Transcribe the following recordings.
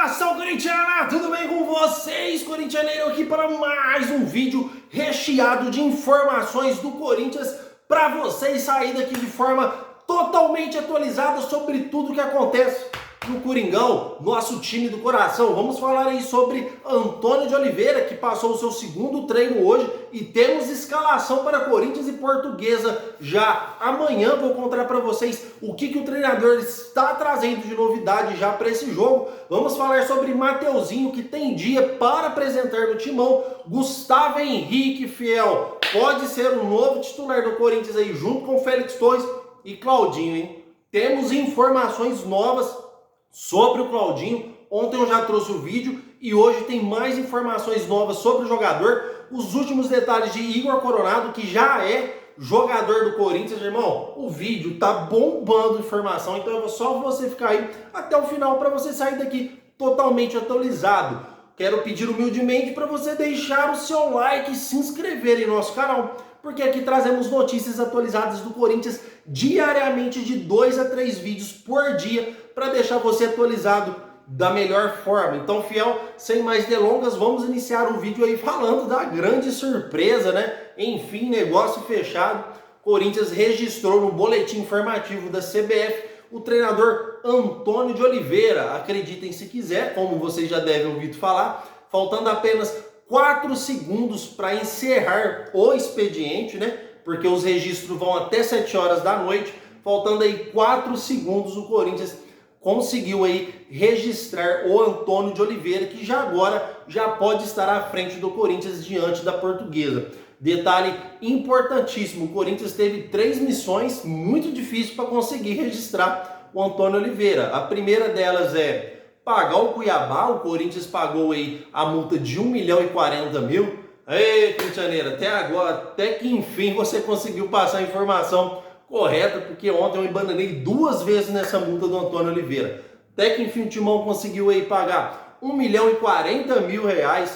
Nação corintiana, tudo bem com vocês? Corintianeiro aqui para mais um vídeo recheado de informações do Corinthians para vocês saírem daqui de forma totalmente atualizada sobre tudo que acontece no Coringão, nosso time do coração. Vamos falar aí sobre Antônio de Oliveira, que passou o seu segundo treino hoje, e temos escalação para Corinthians e Portuguesa já amanhã. Vou contar para vocês o que o treinador está trazendo de novidade já para esse jogo. Vamos falar sobre Mateuzinho, que tem dia para apresentar no timão. Gustavo Henrique, fiel, pode ser o novo titular do Corinthians aí, junto com o Félix Torres e Claudinho, hein? Temos informações novas sobre o Claudinho. Ontem eu já trouxe o vídeo e hoje tem mais informações novas sobre o jogador. Os últimos detalhes de Igor Coronado, que já é jogador do Corinthians, irmão. O vídeo tá bombando informação, então é só você ficar aí até o final para você sair daqui totalmente atualizado. Quero pedir humildemente para você deixar o seu like e se inscrever em nosso canal, porque aqui trazemos notícias atualizadas do Corinthians diariamente, de 2 a 3 vídeos por dia, para deixar você atualizado da melhor forma. Então, fiel, sem mais delongas, vamos iniciar o vídeo aí falando da grande surpresa, né? Enfim, negócio fechado. Corinthians registrou no boletim informativo da CBF o treinador Antônio de Oliveira. Acreditem se quiser, como vocês já devem ouvir falar, faltando apenas 4 segundos para encerrar o expediente, né? Porque os registros vão até 7 horas da noite. Faltando aí 4 segundos, o Corinthians conseguiu aí registrar o Antônio de Oliveira, que já agora já pode estar à frente do Corinthians diante da Portuguesa. Detalhe importantíssimo, o Corinthians teve 3 missões muito difíceis para conseguir registrar o Antônio Oliveira. A primeira delas é pagar o Cuiabá. O Corinthians pagou aí a multa de 1.040.000. Ei, Corintianeira, até agora, até que enfim você conseguiu passar a informação correta, porque ontem eu embananei 2 vezes nessa multa do Antônio Oliveira. Até que enfim o Timão conseguiu aí pagar 1.040.000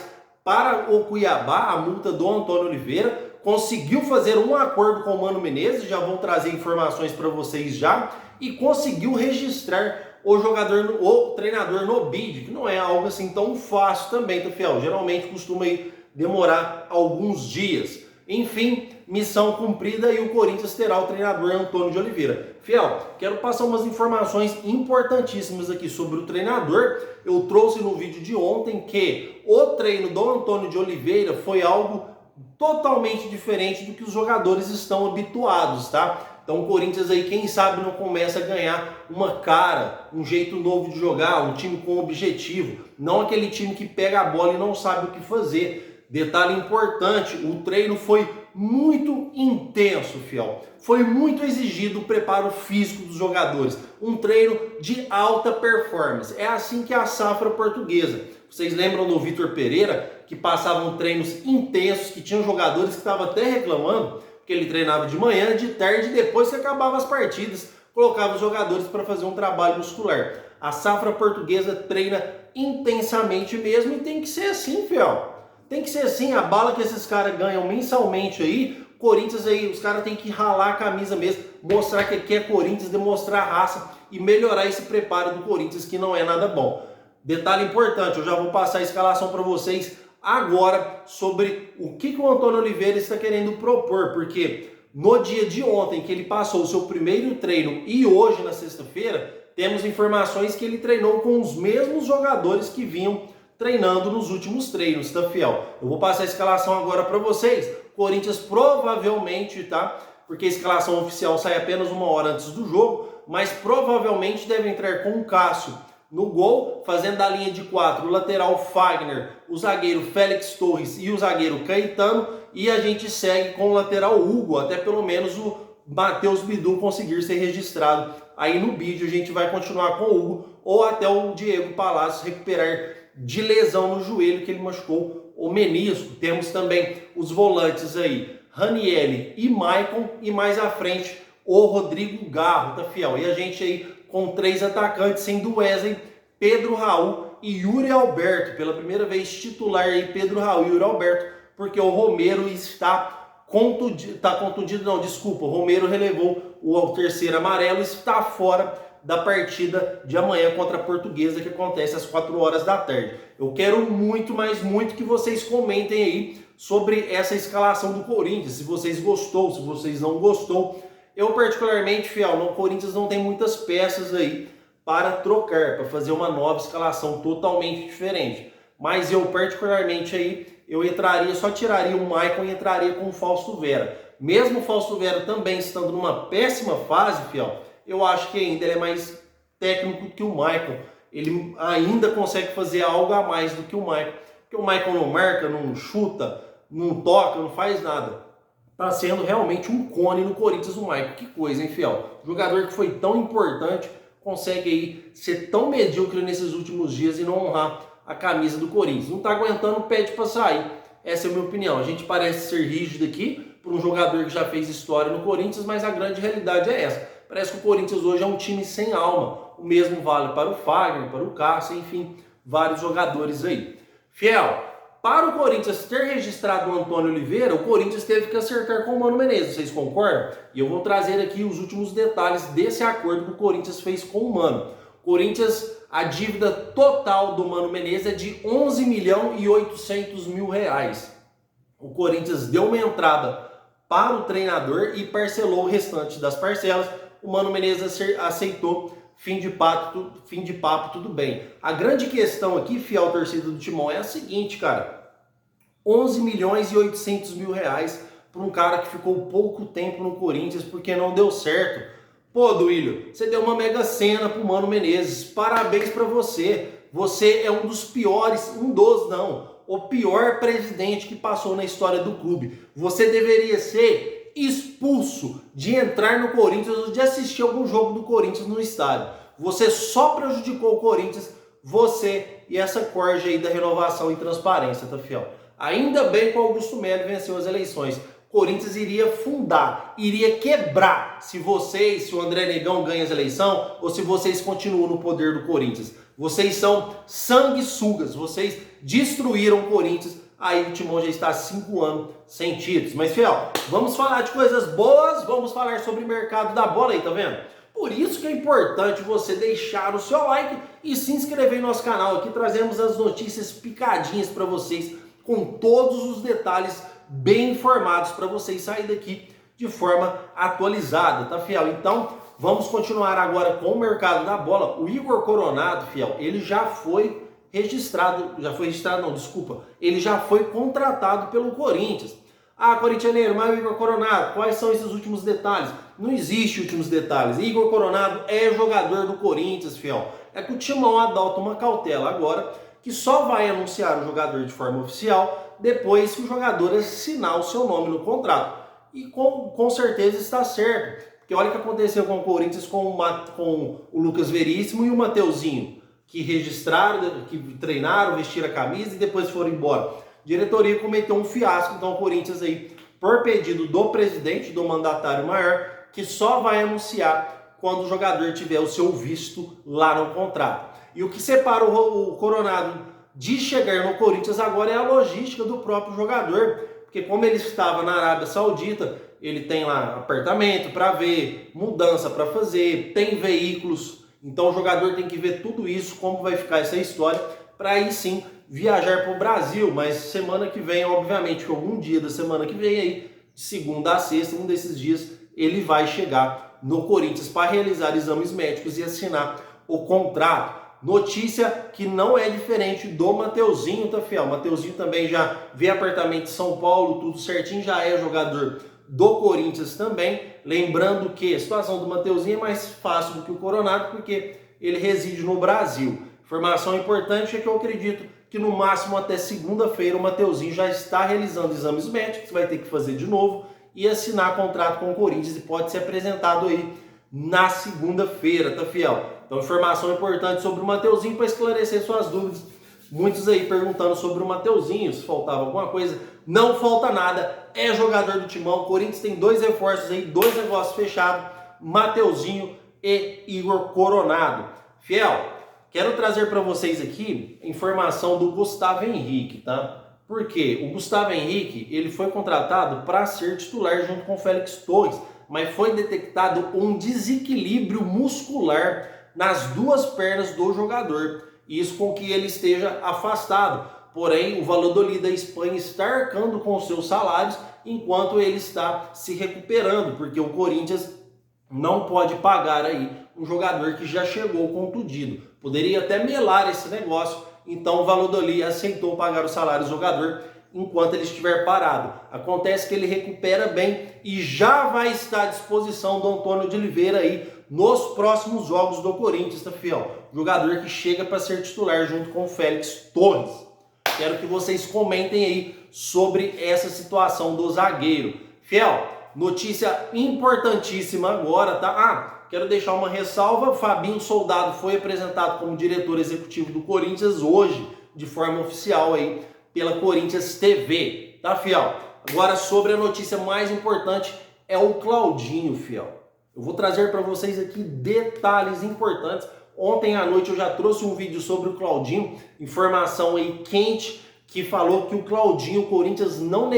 para o Cuiabá, a multa do Antônio Oliveira. Conseguiu fazer um acordo com o Mano Menezes, já vou trazer informações para vocês já, e conseguiu registrar o jogador, o treinador no BID, que não é algo assim tão fácil também, tá, fiel? Geralmente costuma aí demorar alguns dias. Enfim, missão cumprida, e o Corinthians terá o treinador Antônio de Oliveira. Fiel, quero passar umas informações importantíssimas aqui sobre o treinador. Eu trouxe no vídeo de ontem que o treino do Antônio de Oliveira foi algo totalmente diferente do que os jogadores estão habituados, tá? Então o Corinthians aí, quem sabe, não começa a ganhar uma cara, um jeito novo de jogar, um time com objetivo, não aquele time que pega a bola e não sabe o que fazer. Detalhe importante, o treino foi muito intenso, fiel. Foi muito exigido o preparo físico dos jogadores. Um treino de alta performance. É assim que é a safra portuguesa. Vocês lembram do Vitor Pereira, que passavam treinos intensos, que tinham jogadores que estavam até reclamando que ele treinava de manhã, de tarde, e depois que acabava as partidas, colocava os jogadores para fazer um trabalho muscular. A safra portuguesa treina intensamente mesmo, e tem que ser assim, fiel. Tem que ser assim. A bala que esses caras ganham mensalmente aí, Corinthians aí, os caras têm que ralar a camisa mesmo, mostrar que aqui é Corinthians, demonstrar raça e melhorar esse preparo do Corinthians, que não é nada bom. Detalhe importante, eu já vou passar a escalação para vocês agora sobre o que o Antônio Oliveira está querendo propor, porque no dia de ontem, que ele passou o seu primeiro treino, e hoje, na sexta-feira, temos informações que ele treinou com os mesmos jogadores que vinham treinando nos últimos treinos, tá, fiel? Eu vou passar a escalação agora para vocês. Corinthians provavelmente, tá? Porque a escalação oficial sai apenas 1 hora antes do jogo, mas provavelmente deve entrar com o Cássio no gol, fazendo a linha de 4, o lateral Fagner, o zagueiro Félix Torres e o zagueiro Caetano, e a gente segue com o lateral Hugo, até pelo menos o Matheus Bidu conseguir ser registrado aí no BID. A gente vai continuar com o Hugo, ou até o Diego Palacios recuperar de lesão no joelho, que ele machucou o menisco. Temos também os volantes aí, Ranieri e Maicon, e mais à frente o Rodrigo Garro, tá, fiel? E a gente aí com 3 atacantes, sendo Wesley, Pedro Raul e Yuri Alberto. Pela primeira vez titular aí, Pedro Raul e Yuri Alberto, porque o Romero está contundido, o Romero relevou o terceiro amarelo, está fora da partida de amanhã contra a Portuguesa, que acontece às 4 horas da tarde. Eu quero muito, mas muito que vocês comentem aí sobre essa escalação do Corinthians, se vocês gostou, se vocês não gostou. Eu particularmente, fiel, no Corinthians não tem muitas peças aí para trocar, para fazer uma nova escalação totalmente diferente. Mas eu particularmente aí, eu entraria, só tiraria o Maicon e entraria com o Fausto Vera. Mesmo o Fausto Vera também estando numa péssima fase, fiel, eu acho que ainda ele é mais técnico que o Maicon. Ele ainda consegue fazer algo a mais do que o Maicon. Porque o Maicon não marca, não chuta, não toca, não faz nada. Tá sendo realmente um cone no Corinthians o Maicon. Que coisa, hein, fiel? Jogador que foi tão importante, consegue aí ser tão medíocre nesses últimos dias e não honrar a camisa do Corinthians. Não tá aguentando, pede para sair. Essa é a minha opinião. A gente parece ser rígido aqui por um jogador que já fez história no Corinthians, mas a grande realidade é essa. Parece que o Corinthians hoje é um time sem alma. O mesmo vale para o Fagner, para o Cássio, enfim, vários jogadores aí. Fiel, para o Corinthians ter registrado o Antônio Oliveira, o Corinthians teve que acertar com o Mano Menezes. Vocês concordam? E eu vou trazer aqui os últimos detalhes desse acordo que o Corinthians fez com o Mano. Corinthians, a dívida total do Mano Menezes é de 11 milhões e 800 mil reais. O Corinthians deu uma entrada para o treinador e parcelou o restante das parcelas. O Mano Menezes aceitou, fim de papo, tudo bem. A grande questão aqui, fiel torcida do Timão, é a seguinte, cara. 11 milhões e 800 mil reais para um cara que ficou pouco tempo no Corinthians porque não deu certo. Pô, Duílio, você deu uma mega cena pro Mano Menezes. Parabéns para você. Você é um dos piores, o pior presidente que passou na história do clube. Você deveria ser expulso de entrar no Corinthians ou de assistir algum jogo do Corinthians no estádio. Você só prejudicou o Corinthians, você e essa corja aí da renovação e transparência, tá, fiel? Ainda bem que o Augusto Melo venceu as eleições. O Corinthians iria fundar, iria quebrar se o André Negão ganha as eleições ou se vocês continuam no poder do Corinthians. Vocês são sanguessugas, vocês destruíram o Corinthians. Aí o Timão já está há 5 anos sem títulos. Mas, fiel, vamos falar de coisas boas, vamos falar sobre o mercado da bola aí, tá vendo? Por isso que é importante você deixar o seu like e se inscrever em nosso canal. Aqui trazemos as notícias picadinhas para vocês, com todos os detalhes bem informados para vocês saírem daqui de forma atualizada, tá, fiel? Então, vamos continuar agora com o mercado da bola. O Igor Coronado, fiel, ele já foi ele já foi contratado pelo Corinthians. Ah, corintianeiro, mas o Igor Coronado, quais são esses últimos detalhes? Não existe últimos detalhes. Igor Coronado é jogador do Corinthians, fiel. É que o Timão adota uma cautela agora, que só vai anunciar o jogador de forma oficial depois que o jogador assinar o seu nome no contrato. E com certeza está certo. Porque olha o que aconteceu com o Corinthians com o Lucas Veríssimo e o Mateuzinho, que registraram, que treinaram, vestiram a camisa e depois foram embora. A diretoria cometeu um fiasco, então o Corinthians aí, por pedido do presidente, do mandatário maior, que só vai anunciar quando o jogador tiver o seu visto lá no contrato. E o que separa o Coronado de chegar no Corinthians agora é a logística do próprio jogador, porque como ele estava na Arábia Saudita, ele tem lá apartamento para ver, mudança para fazer, tem veículos, então o jogador tem que ver tudo isso, como vai ficar essa história, para aí sim viajar para o Brasil. Mas semana que vem, obviamente, algum dia da semana que vem aí, de segunda a sexta, um desses dias, ele vai chegar no Corinthians para realizar exames médicos e assinar o contrato. Notícia que não é diferente do Mateuzinho, tá, fiel? O Mateuzinho também já vê apartamento em São Paulo, tudo certinho, já é jogador do Corinthians também. Lembrando que a situação do Mateuzinho é mais fácil do que o Coronado, porque ele reside no Brasil. Informação importante é que eu acredito que no máximo até segunda-feira o Mateuzinho já está realizando exames médicos, vai ter que fazer de novo e assinar contrato com o Corinthians e pode ser apresentado aí na segunda-feira, tá, fiel? Então, informação importante sobre o Mateuzinho para esclarecer suas dúvidas. Muitos aí perguntando sobre o Mateuzinho, se faltava alguma coisa. Não falta nada, é jogador do Timão. O Corinthians tem 2 reforços aí, 2 negócios fechados, Mateuzinho e Igor Coronado. Fiel, quero trazer para vocês aqui informação do Gustavo Henrique, tá? Porque o Gustavo Henrique, ele foi contratado para ser titular junto com o Félix Torres, mas foi detectado um desequilíbrio muscular nas duas pernas do jogador. Isso com que ele esteja afastado. Porém, o Valladolid da Espanha está arcando com os seus salários enquanto ele está se recuperando, porque o Corinthians não pode pagar aí um jogador que já chegou contundido. Poderia até melar esse negócio, então o Valladolid aceitou pagar o salário do jogador enquanto ele estiver parado. Acontece que ele recupera bem e já vai estar à disposição do Antônio de Oliveira aí nos próximos jogos do Corinthians, tá, fiel? Jogador que chega para ser titular junto com o Félix Torres. Quero que vocês comentem aí sobre essa situação do zagueiro. Fiel, notícia importantíssima agora, tá? Quero deixar uma ressalva. Fabinho Soldado foi apresentado como diretor executivo do Corinthians hoje, de forma oficial aí, pela Corinthians TV, tá, fiel? Agora, sobre a notícia mais importante, é o Claudinho, fiel. Eu vou trazer para vocês aqui detalhes importantes. Ontem à noite eu já trouxe um vídeo sobre o Claudinho, informação aí quente, que falou que o Claudinho, o Corinthians não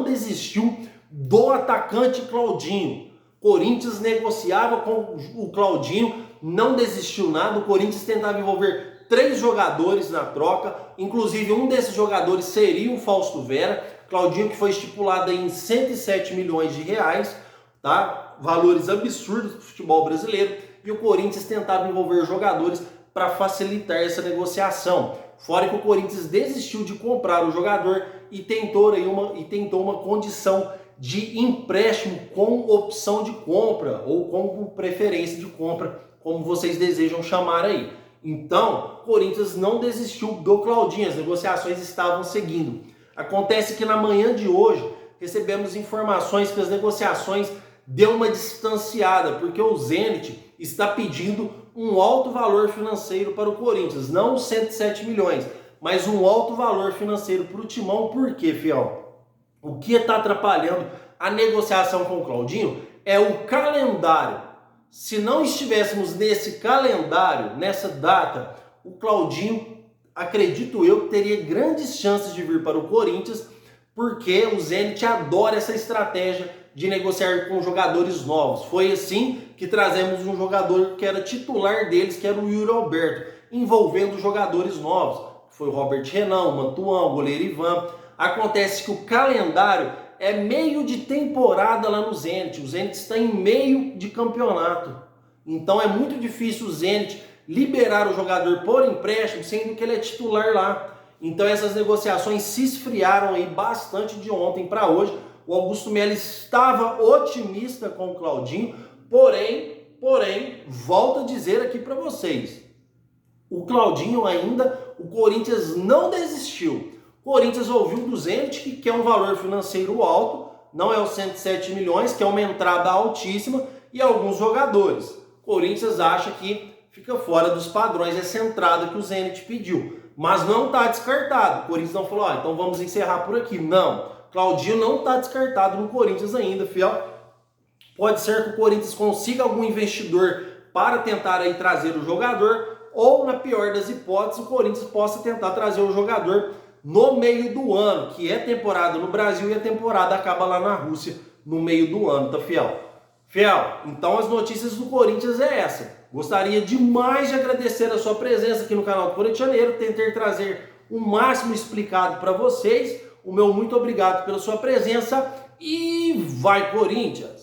desistiu do atacante Claudinho. Corinthians negociava com o Claudinho, não desistiu nada. O Corinthians tentava envolver 3 jogadores na troca, inclusive um desses jogadores seria o Fausto Vera. Claudinho, que foi estipulado em 107 milhões de reais, tá? Valores absurdos do futebol brasileiro, e o Corinthians tentava envolver jogadores para facilitar essa negociação. Fora que o Corinthians desistiu de comprar o jogador e tentou uma condição de empréstimo com opção de compra ou com preferência de compra, como vocês desejam chamar aí. Então, o Corinthians não desistiu do Claudinho, as negociações estavam seguindo. Acontece que na manhã de hoje recebemos informações que as negociações deu uma distanciada, porque o Zenit está pedindo um alto valor financeiro para o Corinthians, não 107 milhões, mas um alto valor financeiro para o Timão. Por quê, fiel? O que está atrapalhando a negociação com o Claudinho é o calendário. Se não estivéssemos nesse calendário, nessa data, o Claudinho, acredito eu, que teria grandes chances de vir para o Corinthians, porque o Zenit adora essa estratégia de negociar com jogadores novos. Foi assim que trazemos um jogador que era titular deles, que era o Yuri Alberto, envolvendo jogadores novos. Foi o Robert Renan, o Mantuan, o goleiro Ivan. Acontece que o calendário é meio de temporada lá no Zenit. O Zenit está em meio de campeonato. Então é muito difícil o Zenit liberar o jogador por empréstimo, sendo que ele é titular lá. Então essas negociações se esfriaram aí bastante de ontem para hoje. O Augusto Melo estava otimista com o Claudinho, porém, volto a dizer aqui para vocês, o Claudinho ainda, o Corinthians não desistiu. O Corinthians ouviu do Zenit que quer um valor financeiro alto, não é os 107 milhões, que é uma entrada altíssima, e alguns jogadores. O Corinthians acha que fica fora dos padrões essa entrada que o Zenit pediu, mas não está descartado. O Corinthians não falou, então vamos encerrar por aqui. Não. Claudinho não está descartado no Corinthians ainda, fiel. Pode ser que o Corinthians consiga algum investidor para tentar aí trazer o jogador, ou na pior das hipóteses, o Corinthians possa tentar trazer o jogador no meio do ano, que é temporada no Brasil e a temporada acaba lá na Rússia no meio do ano, tá, fiel? Fiel, então as notícias do Corinthians é essa. Gostaria demais de agradecer a sua presença aqui no canal do Corintianeiro, tentei trazer o máximo explicado para vocês. O meu muito obrigado pela sua presença e vai Corinthians!